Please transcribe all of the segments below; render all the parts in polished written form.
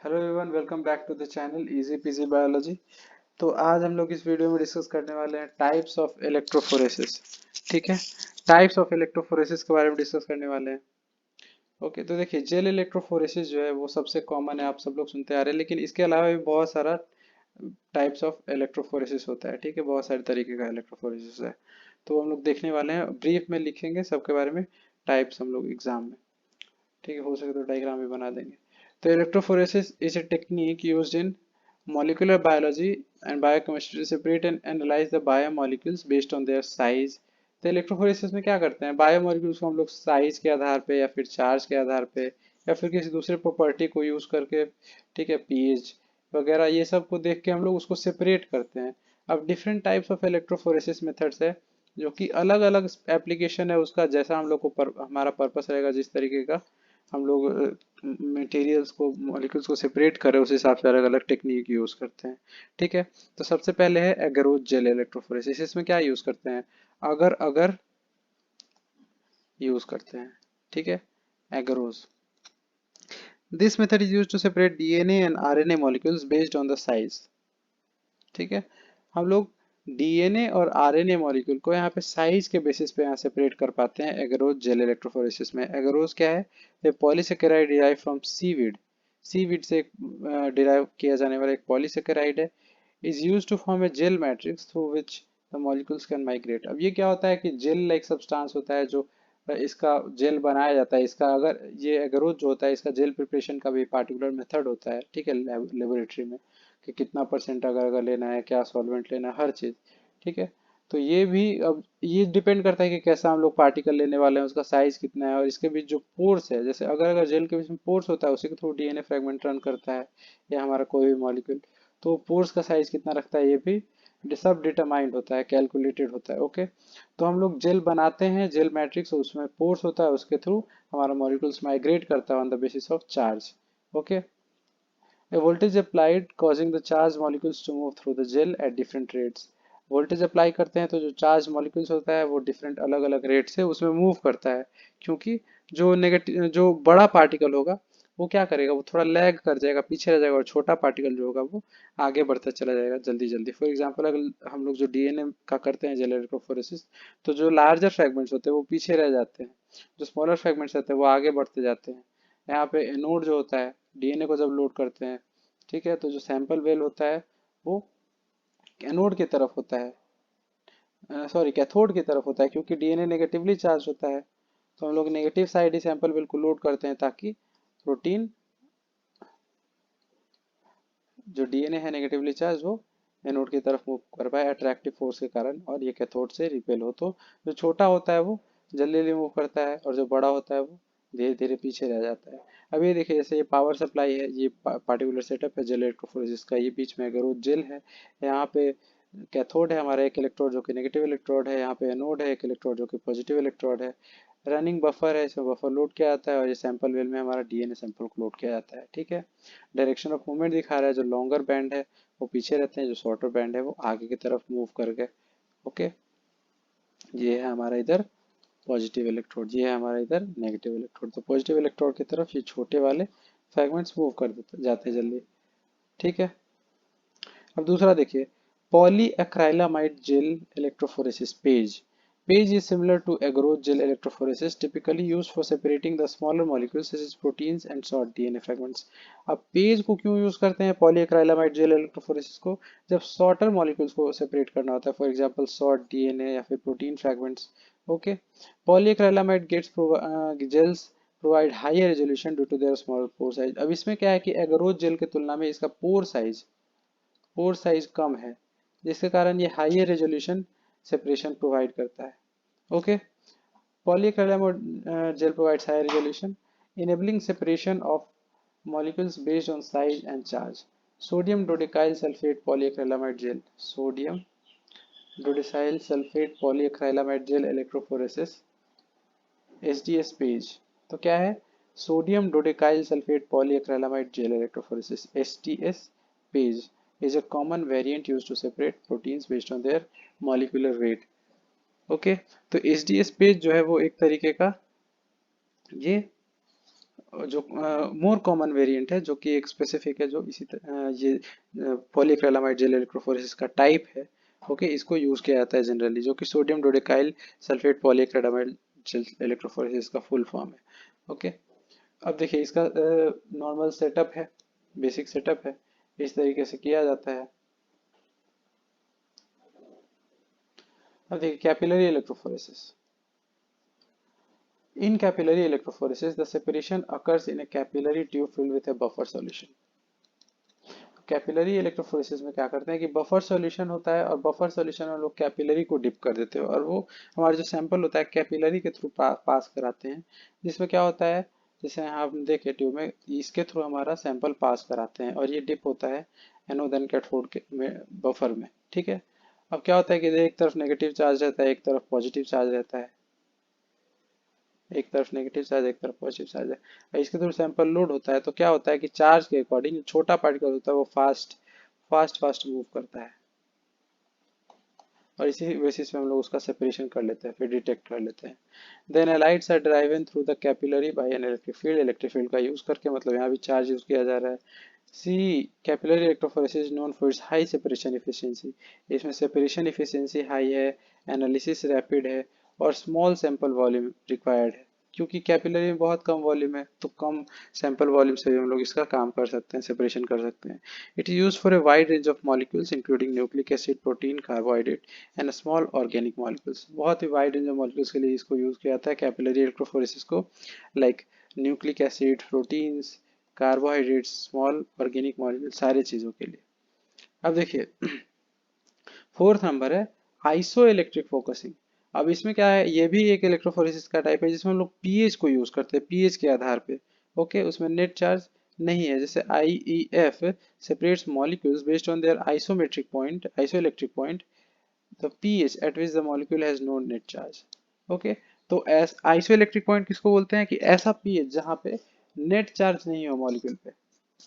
Hello everyone, welcome back to the channel easy PG biology. तो आज हम लोग इस वीडियो में डिस्कस करने वाले हैं टाइप्स ऑफ इलेक्ट्रोफोरेसिस। ठीक है, टाइप्स ऑफ इलेक्ट्रोफोरेसिस के बारे में डिस्कस करने वाले हैं। ओके, तो देखिए जेल इलेक्ट्रोफोरेसिस जो है वो सबसे कॉमन है, आप सब लोग सुनते आ रहे हैं, लेकिन इसके अलावा भी बहुत सारा टाइप्स ऑफ इलेक्ट्रोफोरेसिस होता है। ठीक है, बहुत सारे तरीके का इलेक्ट्रोफोरेसिस है। तो हम लोग देखने वाले हैं, ब्रीफ में लिखेंगे सबके बारे में टाइप्स हम लोग एग्जाम में। ठीक है, हो सके तो डायग्राम भी बना देंगे। तो electrophoresis is a technique used in molecular biology and biochemistry to separate and analyze the biomolecules based on their size। तो इलेक्ट्रोफोरेसिस में क्या करते हैं, बायोमोलिक्यूल्स को हम लोग साइज के आधार पे या फिर चार्ज के आधार पे या फिर किसी दूसरे प्रॉपर्टी को यूज करके, ठीक है, पीएच वगैरह ये सब को देख के हम लोग उसको सेपरेट करते हैं। अब different types of electrophoresis methods है जो कि अलग अलग एप्लीकेशन है उसका, जैसा हम लोग को हमारा पर्पस रहेगा, जिस तरीके का हम लोग मटेरियल्स को मॉलिक्यूल्स को सेपरेट करें उस हिसाब से अलग अलग टेक्निक यूज करते हैं। ठीक है, तो सबसे पहले है एगरोज जेल इलेक्ट्रोफोरेसिस। इसमें क्या यूज करते हैं, अगर अगर यूज करते हैं। ठीक है, agarose. This method is use to separate DNA and RNA molecules based on the size. ठीक है, हम लोग डीएनए और आरएनए मॉलिक्यूल को यहाँ पे साइज के बेसिस पे यहाँ सेपरेट कर पाते हैं एगरोज जेल इलेक्ट्रोफोरेसिस में। एगरोज क्या है, ये polysaccharide derive from seaweed. Seaweed से डिराइव किया जाने वाला एक पॉलीसेकेराइड है। Is use to form a gel matrix through which the molecules can migrate. अब ये क्या होता है कि जेल लाइक सब्सटेंस होता है जो इसका जेल बनाया जाता है। इसका अगर ये एगरोज जो होता है, इसका जेल प्रिपरेशन का भी पार्टिकुलर मेथड होता है। ठीक है, लेबोरेटरी में कि कितना परसेंट अगर अगर लेना है, क्या सॉल्वेंट लेना है, हर चीज़। ठीक है, तो ये भी अब ये डिपेंड करता है कि कैसा हम लोग पार्टिकल लेने वाले हैं, उसका साइज कितना है, और इसके बीच जो पोर्स है, जैसे अगर अगर जेल के बीच में पोर्स होता है उसी के थ्रू डीएनए फ्रेगमेंट रन करता है या हमारा कोई भी मॉलिक्यूल, तो पोर्स का साइज कितना रखता है ये भी सब डिटरमाइंड होता है, कैलकुलेटेड होता है। ओके, तो हम लोग जेल बनाते हैं, जेल मैट्रिक्स, उसमें पोर्स होता है, उसके थ्रू हमारा मॉलिक्यूल्स माइग्रेट करता है on the basis of charge. Okay, a voltage applied causing the charged molecules to move through the gel at different rates। Voltage apply करते हैं तो जो चार्ज मॉलिक्यूल्स होता है वो डिफरेंट अलग अलग रेट से उसमें मूव करता है, क्योंकि जो नेगेटिव जो बड़ा पार्टिकल होगा वो क्या करेगा, वो थोड़ा लैग कर जाएगा, पीछे रह जाएगा, और छोटा पार्टिकल जो होगा वो आगे बढ़ता चला जाएगा जल्दी जल्दी। फॉर एग्जांपल, अगर हम लोग जो डीएनए का करते हैं जेल इलेक्ट्रोफोरेसिस, तो जो लार्जर फ्रेगमेंट्स होते हैं वो पीछे रह जाते हैं, जो स्मॉलर फ्रेगमेंट्स रहते हैं वो आगे बढ़ते जाते हैं। यहाँ पे एनोड जो होता है, डीएनए को जब लोड करते हैं, ठीक है, तो जो सैंपल वेल होता है वो एनोड की तरफ होता है, सॉरी कैथोड की तरफ होता है, क्योंकि डीएनए नेगेटिवली चार्ज होता है। तो हम लोग नेगेटिव साइड ही सैंपल वेल को लोड करते हैं ताकि प्रोटीन, जो डीएनए है नेगेटिवली चार्ज, वो एनोड की तरफ मूव कर पाए अट्रैक्टिव फोर्स के कारण, और ये कैथोड से रिपेल हो। तो जो छोटा होता है वो जल्दी जल्दी मूव करता है, और जो बड़ा होता है वो धीरे धीरे पीछे रह जाता है। अब ये देखिए, जैसे ये पावर सप्लाई है, ये पार्टिकुलर सेटअप है जेल इलेक्ट्रोफोरेसिस का, ये बीच में एगरोज जेल है, यहाँ पे कैथोड है हमारा एक इलेक्ट्रोड जो कि नेगेटिव इलेक्ट्रोड है, यहाँ पे एनोड है एक इलेक्ट्रोड जो कि पॉजिटिव इलेक्ट्रोड है। रनिंग बफर है, इसमें बफर लोड किया जाता है, और ये सैंपल वेल में हमारा डीएनए सैंपल को लोड किया जाता है। ठीक है, डायरेक्शन ऑफ मूवमेंट दिखा रहा है, जो लॉन्गर बैंड है वो पीछे रहते हैं, जो शॉर्टर बैंड है वो आगे की तरफ मूव कर गए। ओके, ये है हमारा इधर पॉजिटिव इलेक्ट्रोड, ये है हमारा इधर नेगेटिव इलेक्ट्रोड। तो पॉजिटिव इलेक्ट्रोड की तरफ ये छोटे वाले फ्रैगमेंट्स मूव कर देते जाते हैं जल्दी। ठीक है, अब दूसरा देखिए, polyacrylamide gel electrophoresis PAGE. Page is similar to agarose gel electrophoresis, typically used for separating the smaller molecules such as proteins and short DNA fragments। अब पेज को क्यों यूज करते हैं पॉलीएक्राइलामाइड जेल इलेक्ट्रोफोरेसिस को, जब शॉर्टर मॉलिक्यूल्स को separate करना होता है, फॉर एग्जांपल शॉर्ट डीएनए या फिर protein fragments. Okay, polyacrylamide gates gels provide higher resolution due to their small pore size. अब इसमें क्या है कि एगरोज जेल की तुलना में इसका पोर साइज कम है, जिसके कारण ये हायर रेजोल्यूशन सेपरेशन प्रोवाइड करता है। Okay, polyacrylamide gel provides high resolution, enabling separation of molecules based on size and charge। Sodium dodecyl sulfate polyacrylamide gel, sodium dodecyl sulfate polyacrylamide gel electrophoresis, SDS PAGE. तो क्या है, sodium dodecyl sulphate polyacrylamide gel electrophoresis, SDS PAGE is a common variant used to separate proteins based on their molecular weight। Okay, तो SDS page जो है वो एक तरीके का ये जो मोर कॉमन वेरिएंट है, जो कि एक स्पेसिफिक है, जो इसी ये पॉलीक्रिलामाइड जेल इलेक्ट्रोफोरेसिस का टाइप है। ओके, इसको यूज किया जाता है जनरली, जो कि sodium dodecyl sulphate polyacrylamide gel electrophoresis का फुल फॉर्म है। ओके, अब देखिए इसका नॉर्मल सेटअप है, बेसिक सेटअप है, इस तरीके से किया जाता है। अब देखिए capillary electrophoresis. In capillary electrophoresis, the separation occurs in a capillary tube filled with a buffer solution. Capillary electrophoresis में क्या करते हैं कि बफर सॉल्यूशन होता है, और बफर सॉल्यूशन में लोग कैपिलरी को डिप कर देते हैं, और वो हमारा जो सैंपल होता है कैपिलरी के थ्रू पास कराते हैं, जिसमें क्या होता है, जैसे आप देखे ट्यूब में, इसके थ्रू हमारा सैंपल पास कराते हैं, और ये डिप होता है एनोड एंड कैथोड के में, बफर में। ठीक है, अब क्या होता है कि एक तरफ नेगेटिव चार्ज रहता है, एक तरफ पॉजिटिव चार्ज रहता है, एक तरफ नेगेटिव चार्ज एक तरफ पॉजिटिव चार्ज है, इसके थ्रू सैंपल लोड होता है, तो क्या होता है कि चार्ज के अकॉर्डिंग छोटा पार्टिकल होता है वो फास्ट फास्ट फास्ट मूव करता है, और इसी बेसिस पे हम लोग उसका सेपरेशन कर लेते हैं, फिर डिटेक्ट कर लेते हैं। Then analytes are driven through the capillary by an electric field का यूज करके, मतलब यहाँ भी चार्ज यूज किया जा रहा है। C capillary electrophoresis is known for its high separation efficiency, इसमें सेपरेशन इफिशिएंसी हाई है, एनालिसिस रैपिड है, और स्मॉल सैंपल वॉल्यूम रिक्वायर्ड है, क्योंकि कैपिलरी में बहुत कम वॉल्यूम है, तो कम सैंपल वॉल्यूम से भी हम लोग इसका काम कर सकते हैं, सेपरेशन कर सकते हैं। It is use for a wide range of molecules including nucleic acid, protein, carbohydrate and small organic molecules. बहुत ही वाइड रेंज ऑफ मॉलिक्यूल्स के लिए इसको यूज किया जाता है कैपिलरी इलेक्ट्रोफोरेसिस को, like nucleic acid, proteins, carbohydrates, small organic molecule, सारे चीज़ों के लिए। अब देखिए फोर्थ नंबर है आइसो इलेक्ट्रिक फोकसिंग। अब इसमें क्या है, ये भी एक इलेक्ट्रोफोरेसिस का टाइप है, जिसमें हम लोग पीएच को यूज करते हैं, पीएच के आधार पे। ओके, उसमें नेट चार्ज नहीं है, जैसे IEF separates molecules based on their isometric point, isoelectric point, the pH at which the molecule has no net charge. Okay, तो आइसोइलेक्ट्रिक पॉइंट किसको बोलते हैं कि ऐसा पीएच जहाँ पे नेट चार्ज नहीं हो मॉलिक्यूल पे,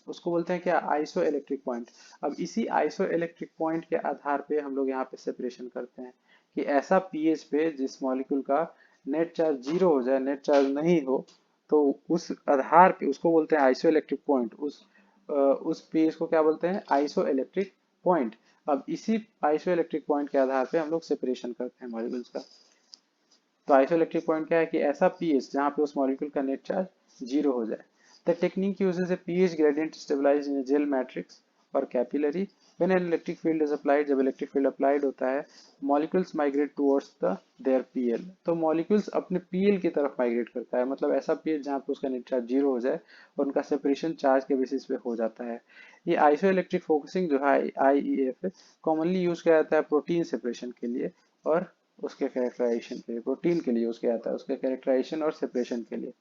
उसको बोलते हैं क्या, आइसो इलेक्ट्रिक पॉइंट। अब इसी आइसो इलेक्ट्रिक पॉइंट के आधार पे हम लोग यहाँ पे सेपरेशन करते हैं कि ऐसा पीएच पे जिस मॉलिक्यूल का नेट चार्ज जीरो हो जाए, नेट चार्ज नहीं हो, तो उस आधार पे उसको बोलते हैं आइसो इलेक्ट्रिक पॉइंट। उस पीएच को क्या बोलते हैं, आइसो इलेक्ट्रिक पॉइंट। अब इसी आइसो इलेक्ट्रिक पॉइंट के आधार पे हम लोग सेपरेशन करते हैं मॉलिक्यूल्स का। तो आइसोइलेक्ट्रिक पॉइंट क्या है कि ऐसा पीएच जहाँ पे उस मॉलिक्यूल का नेट चार्ज जीरो हो जाए। The technique uses a pH gradient stabilize in gel matrix और capillary when an electric field is applied. जब इलेक्ट्रिक फील्ड अप्लाइड होता है, molecules migrate towards the their pI, तो मॉलिक्यूल्स अपने pI की तरफ माइग्रेट करता है, मतलब ऐसा पीएच जहाँ पे उसका नेट चार्ज जीरो हो जाए और उनका सेपरेशन चार्ज के बेसिस पे हो जाता है। ये आइसोइलेक्ट्रिक फोकसिंग जो है IEF कॉमनली यूज किया जाता है प्रोटीन सेपरेशन के लिए, और उसके कैरेक्टराइजेशन के लिए, प्रोटीन के लिए यूज किया जाता है उसके कैरेक्टराइजेशन और सेपरेशन के लिए।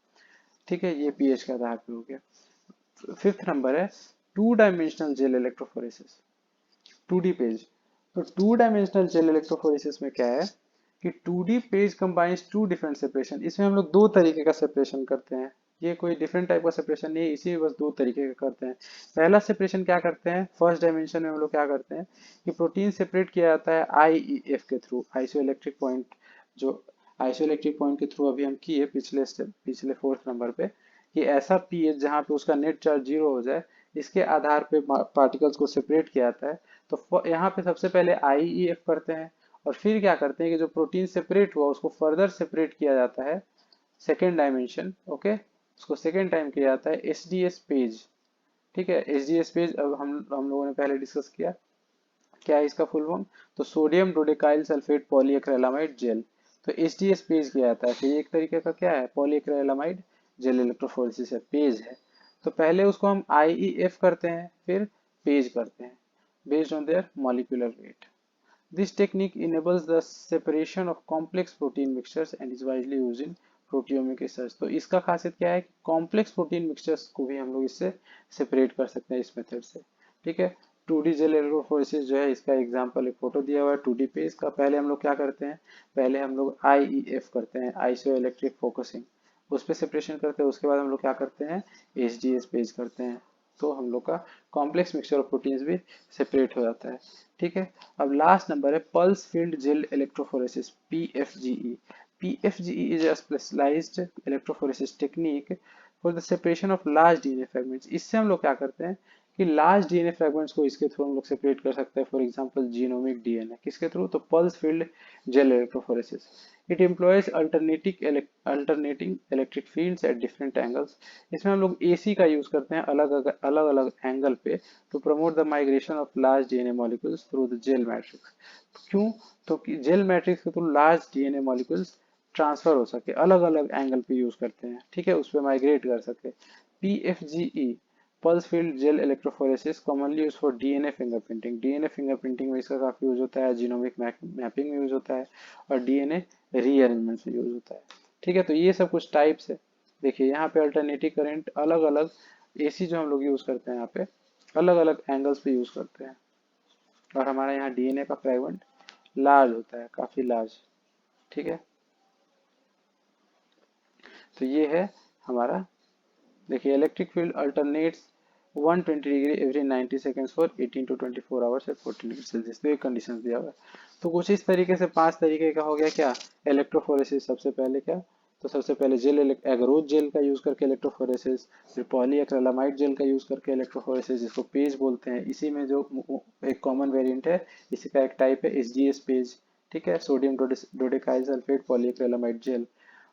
ठीक है, ये पीएच के आधार पे हो गया। फिफ्थ नंबर है two dimensional gel electrophoresis, 2D PAGE. तो टू डायमेंशनल जेल इलेक्ट्रोफोरेसिस में क्या है कि 2D PAGE combines two different separation, इसमें हम लोग दो तरीके का सेपरेशन करते हैं, ये कोई डिफरेंट टाइप का सेपरेशन नहीं है, इसी में बस दो तरीके का करते हैं। पहला सेपरेशन क्या करते हैं, फर्स्ट डायमेंशन में हम लोग क्या करते हैं कि प्रोटीन सेपरेट किया जाता है IEF के थ्रू, आइसो इलेक्ट्रिक पॉइंट, जो आइसो इलेक्ट्रिक पॉइंट के थ्रू अभी हम किए पिछले स्टेप, पिछले फोर्थ नंबर पे, कि ऐसा पीएच जहाँ पे उसका नेट चार्ज जीरो हो जाए, इसके आधार पे पार्टिकल्स को सेपरेट किया जाता है। तो यहाँ पे सबसे पहले IEF करते हैं, और फिर क्या करते हैं कि जो प्रोटीन सेपरेट हुआ उसको फर्दर सेपरेट किया जाता है सेकेंड डायमेंशन। ओके, उसको सेकेंड टाइम किया जाता है SDS पेज। ठीक है, SDS पेज अब हम लोगों ने पहले डिस्कस किया, क्या है इसका फुल फॉर्म, तो sodium dodecyl sulphate polyacrylamide jail. तो SDS पेज किया जाता है, फिर एक तरीके का क्या है, पॉलीएक्रिलामाइड जेल इलेक्ट्रोफोरेसिस है, पेज है। तो पहले उसको हम IEF करते हैं, फिर पेज करते हैं based on their molecular weight. This technique enables the separation of complex protein mixtures and is widely used in proteomic research. तो इसका खासियत क्या है, कॉम्प्लेक्स प्रोटीन मिक्सचर्स को भी हम लोग इससे सेपरेट कर सकते हैं इस मेथड से। ठीक है, 2D जेल इलेक्ट्रोफोरेसिस जो है, इसका एग्जांपल एक फोटो दिया हुआ है 2D पे। इसका पहले हम लोग क्या करते हैं, पहले हम लोग IEF करते हैं, आइसो इलेक्ट्रिक फोकसिंग, उस पर सेपरेशन करते हैं। उसके बाद हम लोग क्या करते हैं, SDS पेज करते हैं, तो हम लोग का कॉम्प्लेक्स मिक्सचर ऑफ प्रोटीन्स भी सेपरेट हो जाता है। ठीक है, अब लास्ट नंबर है pulse field gel electrophoresis, PFGE। PFGE is a specialized electrophoresis technique for the separation of large DNA fragments. इससे हम लोग क्या करते हैं कि लार्ज डीएनए फ्रेगमेंट्स को इसके थ्रू हम लोग सेपरेट कर सकते हैं. फॉर एग्जांपल जीनोमिक डीएनए किसके थ्रू? तो pulse field gel electrophoresis. It employees alternating electric fields at different angles. इसमें हम लोग एसी का यूज करते हैं अलग अलग एंगल पे to promote the migration of large DNA molecules through the gel matrix. क्यों? तो कि जेल मैट्रिक्स के through large DNA molecules transfer हो सके, अलग अलग एंगल पे यूज करते हैं. ठीक है, उस पर माइग्रेट कर सके. PFGE pulse field gel electrophoresis commonly use for DNA fingerprinting. DNA fingerprinting में इसका काफी यूज होता है, जीनोमिक मैपिंग में यूज होता है और डीएनए रीअरेंजमेंट में यूज होता है. ठीक है, तो ये सब कुछ टाइप्स है. देखिए यहाँ पे अल्टरनेटिव करंट अलग अलग एसी जो हम लोग यूज करते हैं यहाँ पे अलग अलग एंगल्स पे यूज करते हैं. और हमारा यहाँ डीएनए का फ्रेगमेंट लार्ज होता है, काफी लार्ज. ठीक है, तो ये है हमारा. देखिए electric field alternates 120 degree every 90 seconds for 18 to 24 hours at 14 degree Celsius. तो ये कंडीशन दिया हुआ है. तो कुछ इस तरीके से 5 तरीके का हो गया क्या इलेक्ट्रोफोरेसिस. सबसे पहले क्या? तो सबसे पहले जेल एगरोज जेल का यूज करके इलेक्ट्रोफोरेसिस. फिर पॉलीएक्रिलामाइड जेल का यूज करके इलेक्ट्रोफोरेसिस जिसको पेज बोलते हैं. इसी में जो एक कॉमन वेरिएंट है, इसी का एक टाइप है SGS पेज. ठीक है, sodium dodecyl sulphate polyacrylamide jail.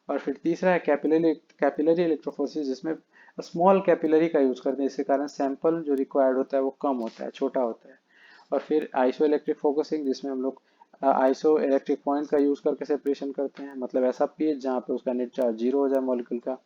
और फिर तीसरा है कैपिलरी इलेक्ट्रोफोरेसिस जिसमें स्मॉल कैपिलरी का यूज करते हैं, इसके कारण सैंपल जो रिक्वायर्ड होता है वो कम होता है, छोटा होता है. और फिर आइसो इलेक्ट्रिक फोकसिंग जिसमें हम लोग आइसो इलेक्ट्रिक पॉइंट का यूज करके सेपरेशन करते हैं, मतलब ऐसा पेज जहाँ पे उसका नेट चार्ज 0 हो जाए मॉलिक्यूल का.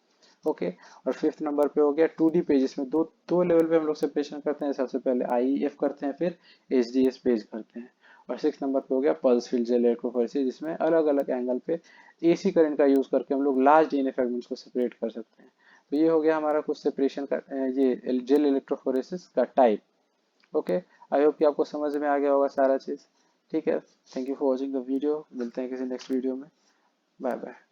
ओके. और फिफ्थ नंबर पे हो गया 2D पेज जिसमें दो लेवल पे हम लोग सेपरेशन करते हैं. सबसे पहले IEF करते हैं, फिर SGS पेज करते हैं. और सिक्स नंबर पे हो गया पल्स फील्ड जेल इलेक्ट्रोफोरेसिस जिसमें अलग अलग एंगल पे AC करंट का यूज करके हम लोग लार्ज डीएनए फ्रेगमेंट्स को सेपरेट कर सकते हैं. तो ये हो गया हमारा कुछ सेपरेशन का ये जेल इलेक्ट्रोफोरेसिस का टाइप. ओके, आई होप कि आपको समझ में आ गया होगा सारा चीज. ठीक है, thank you for watching the video. मिलते हैं किसी नेक्स्ट वीडियो में. Bye bye.